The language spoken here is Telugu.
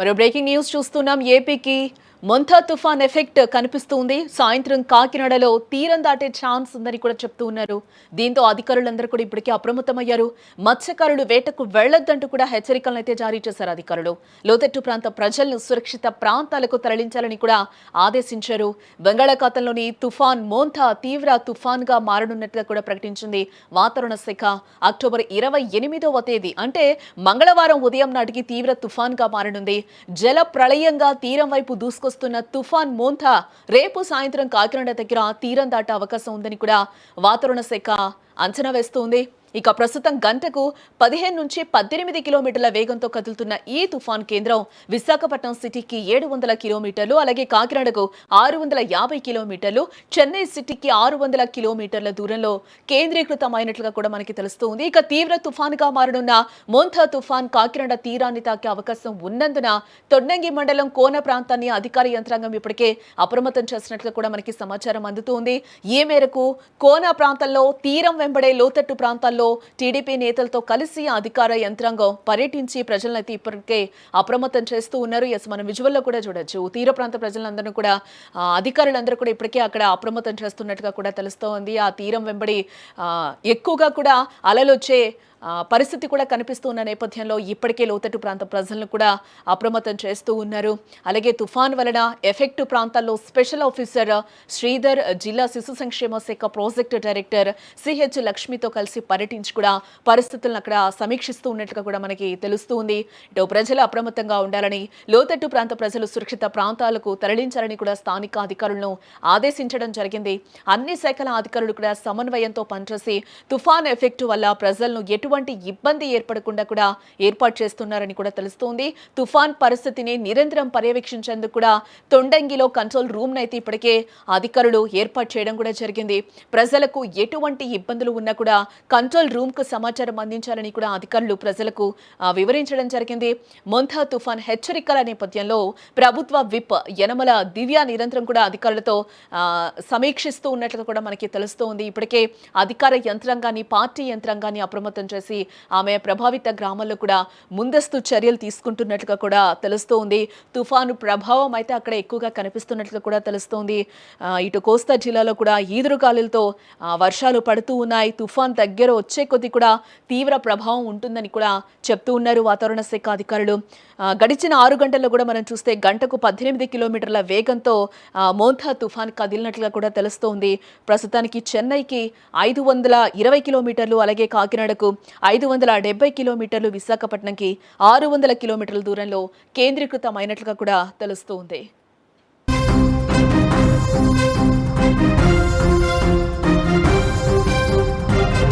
మరో బ్రేకింగ్ న్యూస్ చూస్తున్నాం. ఏపీకి మొంతా తుఫాన్ ఎఫెక్ట్ కనిపిస్తుంది. సాయంత్రం కాకినాడలో తీరం దాటే ఛాన్స్ ఉందని కూడా చెప్తూ ఉన్నారు. దీంతో అధికారులందరూ కూడా ఇప్పటికే అప్రమత్తమయ్యారు. మత్స్యకారులు వేటకు వెళ్లొద్దంటూ కూడా హెచ్చరికలను అయితే జారీ చేశారు అధికారులు. లోతట్టు ప్రాంత ప్రజలను సురక్షిత ప్రాంతాలకు తరలించాలని కూడా ఆదేశించారు. బంగాళాఖాతంలోని తుఫాన్ మోంతా తీవ్ర తుఫాన్ గా మారనున్నట్టుగా కూడా ప్రకటించింది వాతావరణ శాఖ. అక్టోబర్ 28వ తేదీ అంటే మంగళవారం ఉదయం నాటికి తీవ్ర తుఫాన్ గా మారనుంది. జల ప్రళయంగా తీరం వైపు దూసుకొస్తున్న తుఫాన్ మోంతా రేపు సాయంత్రం కాకినాడ దగ్గర తీరం దాటే అవకాశం ఉందని కూడా వాతావరణ శాఖ అంచనా వేస్తోంది. ఇక ప్రస్తుతం గంటకు 15 నుంచి 18 కిలోమీటర్ల వేగంతో కదులుతున్న ఈ తుఫాన్ కేంద్రం విశాఖపట్నం సిటీకి 700 కిలోమీటర్లు, అలాగే కాకినాడకు 650 కిలోమీటర్లు, చెన్నై సిటీకి 600 కిలోమీటర్ల దూరంలో కేంద్రీకృతమైనట్లుగా కూడా మనకి తెలుస్తోంది. ఇక తీవ్ర తుఫాన్గా మారనున్న మోంతా తుఫాన్ కాకినాడ తీరాన్ని తాకే అవకాశం ఉన్నందున తొండంగి మండలం కోన ప్రాంతాన్ని అధికార యంత్రాంగం ఇప్పటికే అప్రమత్తం చేసినట్లుగా కూడా మనకి సమాచారం అందుతోంది. ఈ మేరకు కోన ప్రాంతంలో తీరం వెంబడే లోతట్టు ప్రాంతాల్లో టీడీపీ నేతలతో కలిసి అధికార యంత్రాంగం పర్యటించి ప్రజలనైతే ఇప్పటికే అప్రమత్తం చేస్తూ ఉన్నారు. మనం విజువల్లో కూడా చూడొచ్చు. తీర ప్రాంత ప్రజలందరూ కూడా అధికారులందరూ కూడా ఇప్పటికే అక్కడ అప్రమత్తం చేస్తున్నట్టుగా కూడా తెలుస్తోంది. ఆ తీరం వెంబడి ఎక్కువగా కూడా అలలు వచ్చే పరిస్థితి కూడా కనిపిస్తున్న నేపథ్యంలో ఇప్పటికే లోతట్టు ప్రాంత ప్రజలను కూడా అప్రమత్తం చేస్తూ ఉన్నారు. అలాగే తుఫాన్ వలన ఎఫెక్ట్ ప్రాంతాల్లో స్పెషల్ ఆఫీసర్ శ్రీధర్, జిల్లా శిశు సంక్షేమ శాఖ ప్రాజెక్టు డైరెక్టర్ సిహెచ్ లక్ష్మితో కలిసి పర్యటించి కూడా పరిస్థితులను అక్కడ సమీక్షిస్తూ ఉన్నట్లుగా కూడా మనకి తెలుస్తుంది. ఇటు ప్రజలు అప్రమత్తంగా ఉండాలని, లోతట్టు ప్రాంత ప్రజలు సురక్షిత ప్రాంతాలకు తరలించాలని కూడా స్థానిక అధికారులను ఆదేశించడం జరిగింది. అన్ని శాఖల అధికారులు కూడా సమన్వయంతో పనిచేసి తుఫాన్ ఎఫెక్ట్ వల్ల ప్రజలను ఎటువంటి ఇబ్బంది ఏర్పడకుండా కూడా ఏర్పాటు చేస్తున్నారని కూడా తెలుస్తోంది. తుఫాన్ పరిస్థితిని నిరంతరం పర్యవేక్షించేందుకు కూడా తొండంగిలో కంట్రోల్ రూమ్ అయితే ఇప్పటికే అధికారులు ఏర్పాటు చేయడం కూడా జరిగింది. ప్రజలకు ఎటువంటి ఇబ్బందులు ఉన్నా కూడా కంట్రోల్ రూమ్ కు సమాచారం అందించాలని కూడా అధికారులు ప్రజలకు వివరించడం జరిగింది. మొంతా తుఫాన్ హెచ్చరికల నేపథ్యంలో ప్రభుత్వ విప్ యనమల దివ్య నిరంతరం కూడా అధికారులతో సమీక్షిస్తూ ఉన్నట్లుగా కూడా మనకి తెలుస్తోంది. ఇప్పటికే అధికార యంత్రాంగాన్ని, పార్టీ యంత్రాంగాన్ని అప్రమత్తం చేసి ఆమె ప్రభావిత గ్రామాల్లో కూడా ముందస్తు చర్యలు తీసుకుంటున్నట్లుగా కూడా తెలుస్తోంది. తుఫాను ప్రభావం అయితే అక్కడ ఎక్కువగా కనిపిస్తున్నట్లుగా కూడా తెలుస్తోంది. ఇటు కోస్తా జిల్లాలో కూడా ఈదురుగాలులతో వర్షాలు పడుతూ ఉన్నాయి. తుఫాన్ దగ్గర వచ్చే కొద్దీ కూడా తీవ్ర ప్రభావం ఉంటుందని కూడా చెప్తూ ఉన్నారు వాతావరణ శాఖ అధికారులు. గడిచిన 6 గంటల్లో కూడా మనం చూస్తే గంటకు 18 కిలోమీటర్ల వేగంతో మోంతా తుఫాన్ కదిలినట్లుగా కూడా తెలుస్తోంది. ప్రస్తుతానికి చెన్నైకి 520 కిలోమీటర్లు, అలాగే కాకినాడకు 570 కిలోమీటర్లు, విశాఖపట్నంకి 600 కిలోమీటర్ల దూరంలో కేంద్రీకృతమైనట్లుగా కూడా తెలుస్తోంది.